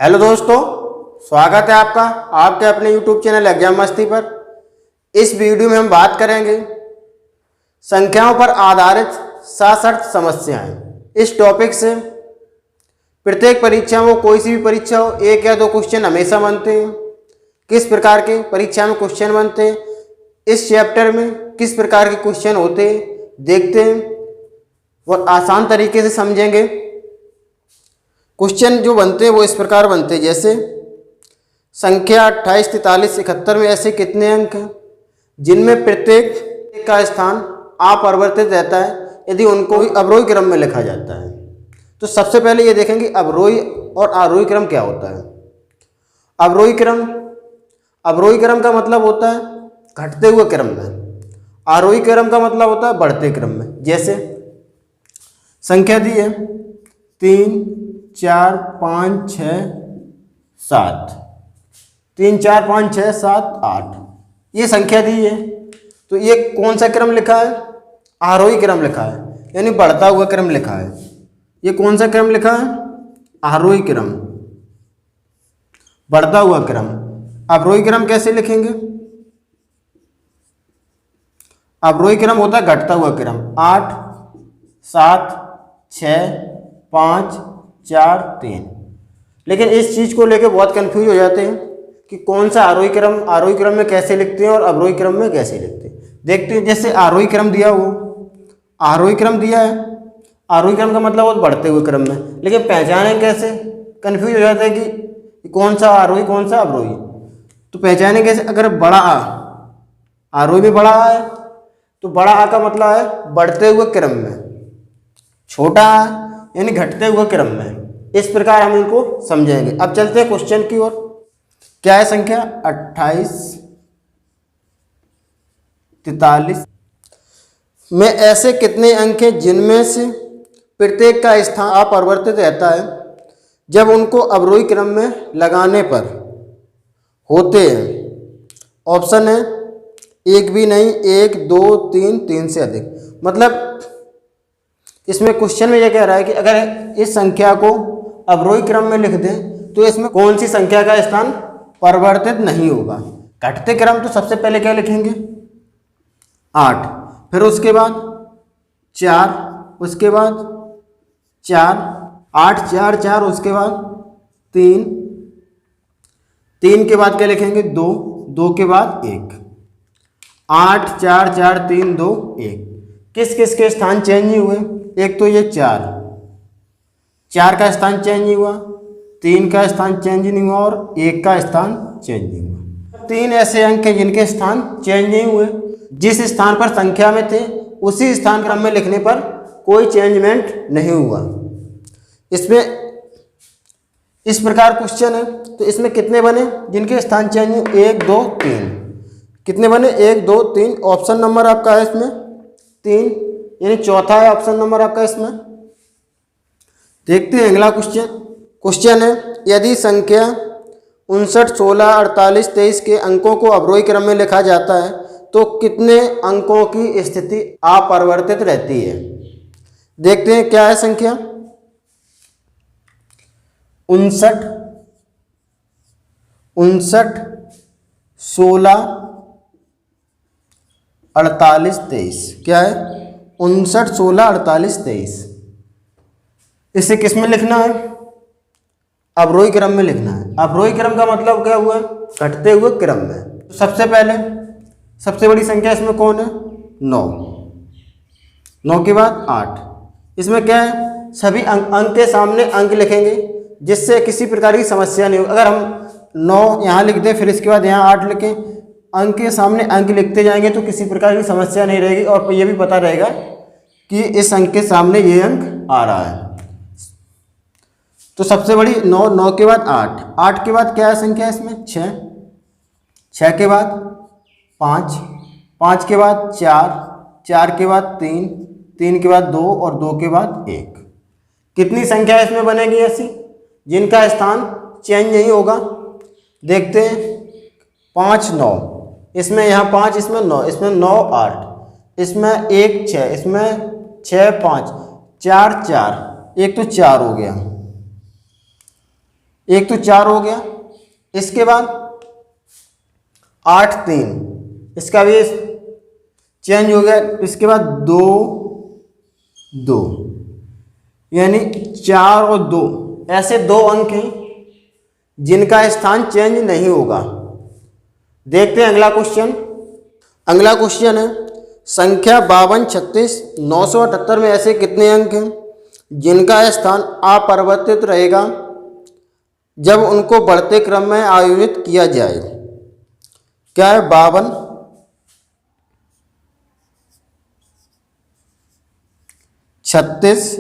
Hello दोस्तों, स्वागत है आपका आपके अपने यूट्यूब चैनल एग्जाम मस्ती पर। इस वीडियो में हम बात करेंगे संख्याओं पर आधारित सशर्त समस्याएं। इस टॉपिक से प्रत्येक परीक्षा में, कोई सी भी परीक्षा हो, एक या दो क्वेश्चन हमेशा बनते हैं। किस प्रकार के परीक्षा में क्वेश्चन बनते हैं, इस चैप्टर में किस प्रकार के क्वेश्चन होते हैं, देखते हैं और आसान तरीके से समझेंगे। क्वेश्चन जो बनते हैं वो इस प्रकार बनते हैं, जैसे संख्या 28, 43, 71 में ऐसे कितने अंक हैं जिनमें प्रत्येक का स्थान अपरिवर्तित रहता है यदि उनको अवरोही क्रम में लिखा जाता है। तो सबसे पहले ये देखेंगे अवरोही और आरोही क्रम क्या होता है। अवरोही क्रम का मतलब होता है घटते हुए क्रम में, आरोही क्रम का मतलब होता है बढ़ते क्रम में। जैसे संख्या दी है 3, 4, 5, 6, 7, 3, 4, 5, 6, 7, 8 ये संख्या दी है। तो ये कौन सा क्रम लिखा है? आरोही क्रम लिखा है, यानी बढ़ता हुआ क्रम लिखा है। ये कौन सा क्रम लिखा है? आरोही क्रम, बढ़ता हुआ क्रम। अवरोही क्रम कैसे लिखेंगे? अवरोही क्रम होता है घटता हुआ क्रम, 8, 7, 6, 5, 4, 3। लेकिन इस चीज़ को लेकर बहुत कंफ्यूज हो जाते हैं कि कौन सा आरोही क्रम में कैसे लिखते हैं और अवरोही क्रम में कैसे लिखते हैं। देखते हैं, जैसे आरोही क्रम दिया है, आरोही क्रम दिया है, आरोही क्रम का मतलब वो बढ़ते हुए क्रम में, लेकिन पहचानें कैसे? कंफ्यूज हो जाता है कि कौन सा आरोही कौन सा अवरोही। तो पहचानें कैसे? अगर बड़ा आ आरोही में बड़ा आ है तो बड़ा आ का मतलब है बढ़ते हुए क्रम में, छोटा आ यानी घटते हुए क्रम में। इस प्रकार हम इनको समझेंगे। अब चलते हैं क्वेश्चन की ओर। क्या है संख्या 28, 43 में ऐसे कितने अंक हैं जिनमें से प्रत्येक का स्थान अपरिवर्तित रहता है जब उनको अवरोही क्रम में लगाने पर होते हैं? ऑप्शन है एक भी नहीं, 1, 2, 3, 3 से अधिक। मतलब इसमें क्वेश्चन में यह कह रहा है कि अगर इस संख्या को अवरोही क्रम में लिख दें तो इसमें कौन सी संख्या का स्थान परिवर्तित नहीं होगा। घटते क्रम तो सबसे पहले क्या लिखेंगे? 8, फिर उसके बाद 4, उसके बाद 4, 8, 4, 4, उसके बाद 3, 3 के बाद क्या लिखेंगे? 2, 2 के बाद 1, 8, 4, 4, 3, 2, 1। किस किस के स्थान चेंज नहीं हुए? एक तो ये 4 का स्थान चेंज नहीं हुआ, 3 का स्थान चेंज नहीं हुआ और 1 का स्थान चेंज नहीं हुआ। 3 ऐसे अंक हैं जिनके स्थान चेंज नहीं हुए। जिस स्थान पर संख्या में थे उसी स्थान क्रम में लिखने पर कोई चेंजमेंट नहीं हुआ। इसमें इस प्रकार क्वेश्चन है, तो इसमें कितने बने जिनके स्थान चेंज नहीं? 1, 2, 3। कितने बने? 1, 2, 3। ऑप्शन नंबर आपका है इसमें 3, यानी चौथा है ऑप्शन नंबर आपका इसमें। देखते हैं अगला क्वेश्चन है यदि संख्या 59, 16, 48, 23 के अंकों को अवरोही क्रम में लिखा जाता है तो कितने अंकों की स्थिति अपरिवर्तित रहती है? देखते हैं क्या है संख्या 59, 16, 48, 23। क्या है? 59, 16, 48, 23। इसे किस में लिखना है? अवरोही क्रम में लिखना है। अवरोही क्रम का मतलब क्या हुआ? घटते हुए क्रम में। तो सबसे पहले सबसे बड़ी संख्या इसमें कौन है? 9, 9 के बाद 8। इसमें क्या है? सभी अंक के सामने अंक लिखेंगे जिससे किसी प्रकार की समस्या नहीं हो। अगर हम 9 यहाँ लिख दें फिर इसके बाद यहाँ 8 लिखें, अंक के सामने अंक लिखते जाएंगे तो किसी प्रकार की समस्या नहीं रहेगी और ये भी पता रहेगा कि इस अंक के सामने ये अंक आ रहा है। तो सबसे बड़ी 9, 9 के बाद 8, 8 के बाद क्या है संख्या इसमें? 6, 6 के बाद 5, 5 के बाद 4, 4 के बाद 3, 3 के बाद 2 और 2 के बाद 1। कितनी संख्या इसमें बनेगी ऐसी जिनका स्थान चेंज नहीं होगा? देखते हैं 5, 9, इसमें यहाँ 5, इसमें 9, इसमें 9, 8, इसमें 1, 6, इसमें 6, 5, 4, 4, एक तो 4 हो गया। एक तो 4 हो गया, इसके बाद 8 3, इसका भी चेंज हो गया, इसके बाद 2 2, यानी 4 और 2 ऐसे 2 अंक हैं जिनका स्थान चेंज नहीं होगा। देखते हैं अगला क्वेश्चन। अगला क्वेश्चन है संख्या 52 36 978 में ऐसे कितने अंक हैं जिनका स्थान अपरिवर्तित रहेगा जब उनको बढ़ते क्रम में आयोजित किया जाए। क्या है? 52 36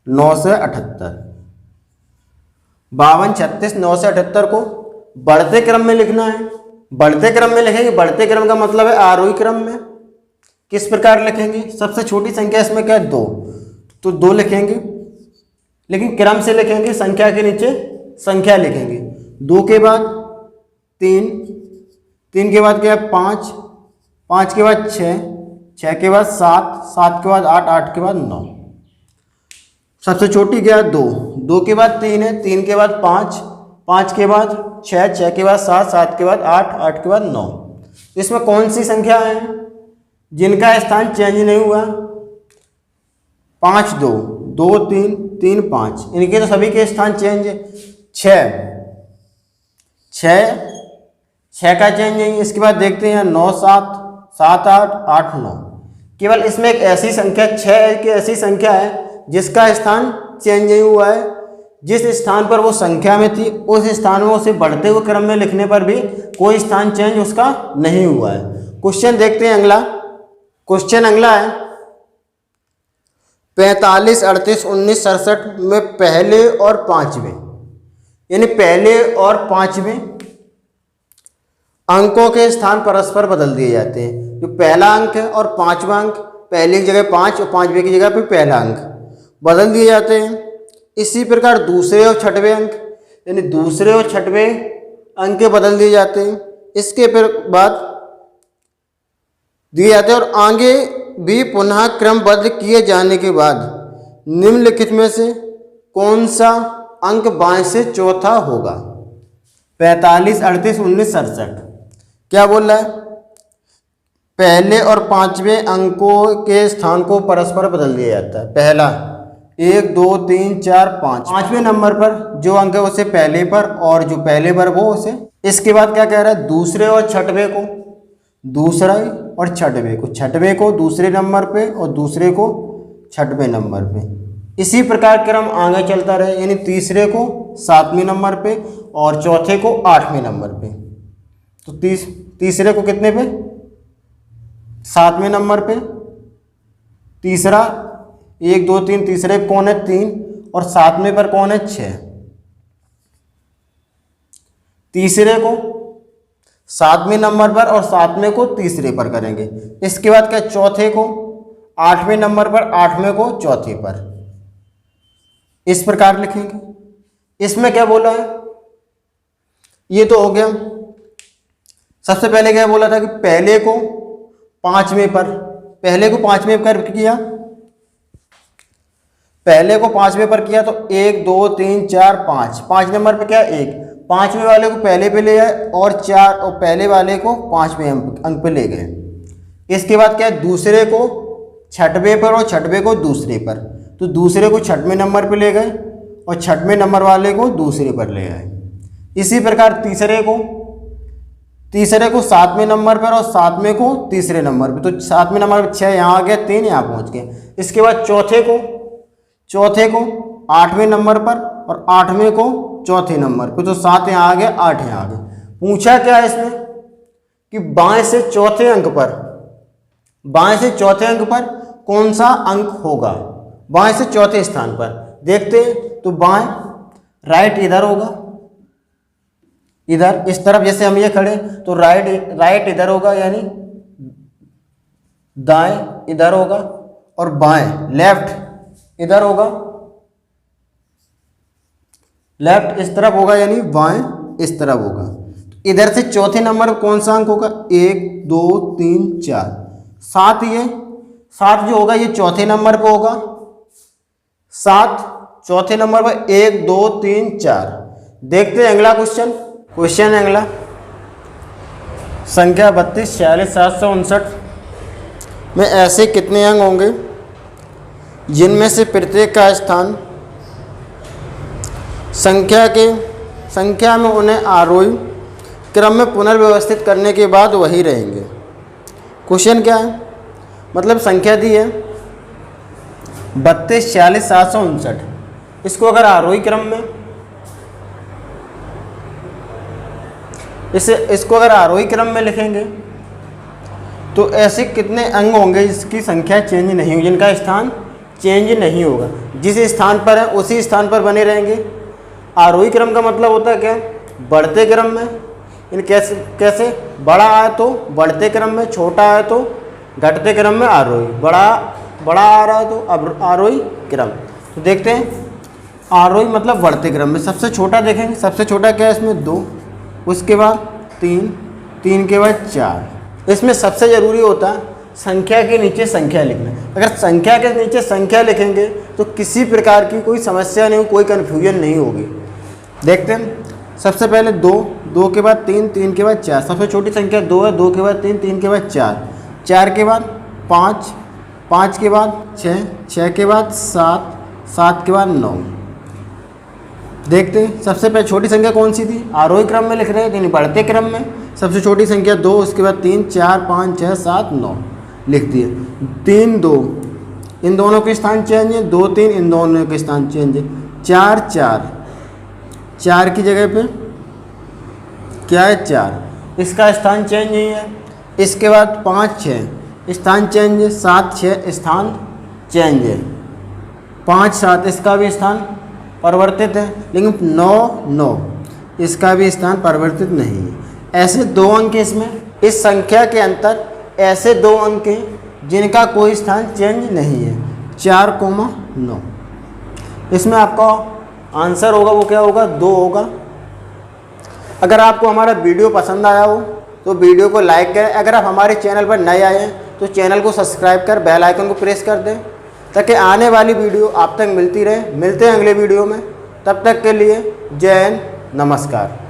978, 52 36 978 को बढ़ते क्रम में लिखना है। बढ़ते क्रम में लिखेंगे, बढ़ते क्रम का मतलब है आरोही क्रम में। किस प्रकार लिखेंगे? सबसे छोटी संख्या इसमें क्या है? 2, तो 2 लिखेंगे, लेकिन क्रम से लिखेंगे, संख्या के नीचे संख्या लिखेंगे। 2 के बाद 3, 3 के बाद क्या है? 5, 5 के बाद 6, 6 के बाद 7, 7 के बाद 8, 8 के बाद 9। सबसे छोटी क्या है? 2, 2 के बाद 3 है, 3 के बाद 5, 5 के बाद 6, 6 के बाद 7, 7 के बाद 8, 8 के बाद 9। इसमें कौन सी संख्या है जिनका स्थान चेंज नहीं हुआ? 5 2, 2 3, 3 5, इनके तो सभी के स्थान चेंज है। 6 का चेंज नहीं है। इसके बाद देखते हैं 9 7, 7 8, 8 9। केवल इसमें एक ऐसी संख्या 6 की ऐसी संख्या है जिसका स्थान चेंज नहीं हुआ है। जिस स्थान पर वो संख्या में थी उस स्थान में उसे बढ़ते हुए क्रम में लिखने पर भी कोई स्थान चेंज उसका नहीं हुआ है। क्वेश्चन देखते हैं अगला। क्वेश्चन अगला है 45 38 19 67 में पहले और पांचवें, यानी पहले और पांचवें अंकों के स्थान परस्पर बदल दिए जाते हैं। जो पहला अंक है और पांचवा अंक, पहले की जगह 5 और पांचवें की जगह पे पहला अंक बदल दिए जाते हैं। इसी प्रकार दूसरे और छठवें अंक, यानी दूसरे और छठवें अंक बदल दिए जाते हैं। इसके फिर बाद दिए जाते हैं और आगे भी पुनः क्रमबद्ध किए जाने के बाद निम्नलिखित में से कौन सा अंक बाएं से चौथा होगा? 45 38 19 67 क्या बोल रहा है? पहले और पांचवें अंकों के स्थान को परस्पर बदल दिया जाता है। पहला 1 2 3 4 5, पांचवें नंबर पर जो अंक है उसे पहले पर और जो पहले पर वो उसे। इसके बाद क्या कह रहा है? दूसरे और छठवें को, दूसरा और छठवें को, छठवें को दूसरे नंबर पे और दूसरे को छठवें नंबर पे। इसी प्रकार क्रम आगे चलता रहे, यानी तीसरे को 7वें नंबर पे और चौथे को 8वें नंबर पे। तो तीसरे को कितने पे? 7वें नंबर पे। तीसरा 1 2 3, तीसरे कौन है? 3, और 7वें पर कौन है? 6। तीसरे को 7वें नंबर पर और 7वें को तीसरे पर करेंगे। इसके बाद क्या? चौथे को 8वें नंबर पर, 8वें को चौथे पर। इस प्रकार लिखेंगे। इसमें क्या बोला है? ये तो हो गया। सबसे पहले क्या बोला था कि पहले को 5वें पर, पहले को 5वें पर किया, पहले को 5वें पर किया तो 1 2 3 4 5, 5 नंबर पे क्या? 1, 5वें वाले को पहले पे ले आए और 4 और पहले वाले को 5वें अंक पे ले गए। इसके बाद क्या? दूसरे को 6वें पर और 6वें को दूसरे पर, तो दूसरे को 6वें नंबर पे ले गए और 6वें नंबर वाले को दूसरे पर ले आए। इसी प्रकार तीसरे को 7वें नंबर पर और 7वें को तीसरे नंबर पे, तो 7वें नंबर पर 6 यहाँ आ गया, 3 यहाँ पहुँच गए। इसके बाद चौथे को 8वें नंबर पर और 8वें को चौथे नंबर पे, तो 7 यहाँ आ गया, 8 यहाँ आ गए। पूछा क्या है इसमें कि बाएं से चौथे अंक पर कौन सा अंक होगा? बाएं से चौथे स्थान पर देखते हैं तो बाएं, राइट इधर होगा, इधर इस तरफ जैसे हम ये खड़े तो राइट इधर होगा, यानी दाएं इधर होगा, और बाएं लेफ्ट इधर होगा, लेफ्ट इस तरफ होगा, यानी बाएं इस तरफ होगा। इधर से चौथे नंबर पर कौन सा अंक होगा? 1 2 3 4, 7 जो होगा ये चौथे नंबर पे होगा। 7 चौथे नंबर पर 1 2 3 4। देखते हैं अगला क्वेश्चन अगला संख्या 32 46 759 में ऐसे कितने अंक होंगे जिनमें से प्रत्येक का स्थान संख्या में उन्हें आरोही क्रम में पुनर्व्यवस्थित करने के बाद वही रहेंगे। क्वेश्चन क्या है, मतलब संख्या दी है 32 46 759, इसको अगर आरोही क्रम में इसको अगर आरोही क्रम में लिखेंगे तो ऐसे कितने अंक होंगे जिसकी संख्या चेंज नहीं होगी, जिनका स्थान चेंज नहीं होगा, जिस स्थान पर है उसी स्थान पर बने रहेंगे। आरोही क्रम का मतलब होता है क्या, बढ़ते क्रम में, इन कैसे बड़ा आए तो बढ़ते क्रम में, छोटा आए तो घटते क्रम में आरोही, बड़ा आ रहा है तो अब आरोही क्रम। तो देखते हैं आरोही मतलब बढ़ते क्रम में। सबसे छोटा देखेंगे, सबसे छोटा क्या है इसमें 2, उसके बाद 3, 3 के बाद 4। इसमें सबसे ज़रूरी होता है संख्या के नीचे संख्या लिखना। अगर संख्या के नीचे संख्या लिखेंगे तो किसी प्रकार की कोई समस्या नहीं, कोई कन्फ्यूजन नहीं होगी। देखते हैं सबसे पहले 2, 2 के बाद 3, 3 के बाद 4। सबसे छोटी संख्या 2 है, 2 के बाद 3, 3 के बाद 4, 4 के बाद 5, 5 के बाद 6, 6 के बाद 7, 7 के बाद 9। देखते हैं सबसे पहले छोटी संख्या कौन सी थी, आरोही क्रम में लिख रहे हैं, यानी बढ़ते क्रम में। सबसे छोटी संख्या 2, उसके बाद 3, 4, 5, 6, 7, 9 लिख दिए। 3 2 इन दोनों के स्थान चेंज है, 2 3 इन दोनों के स्थान चेंज है। 4 4 4 की जगह पे क्या है 4, इसका स्थान चेंज नहीं है। इसके बाद 5 6 स्थान चेंज है, 7 6 स्थान चेंज है, 5 7 इसका भी स्थान परिवर्तित है, लेकिन 9 9 इसका भी स्थान परिवर्तित नहीं है। ऐसे 2 अंक इसमें, इस संख्या के अंतर ऐसे 2 अंक हैं जिनका कोई स्थान चेंज नहीं है, 4 9। इसमें आपका आंसर होगा वो क्या होगा, 2 होगा। अगर आपको हमारा वीडियो पसंद आया हो तो वीडियो को लाइक करें। अगर आप हमारे चैनल पर नए आए हैं तो चैनल को सब्सक्राइब कर बेल आइकन को प्रेस कर दें ताकि आने वाली वीडियो आप तक मिलती रहे। मिलते हैं अगले वीडियो में, तब तक के लिए जय हिंद, नमस्कार।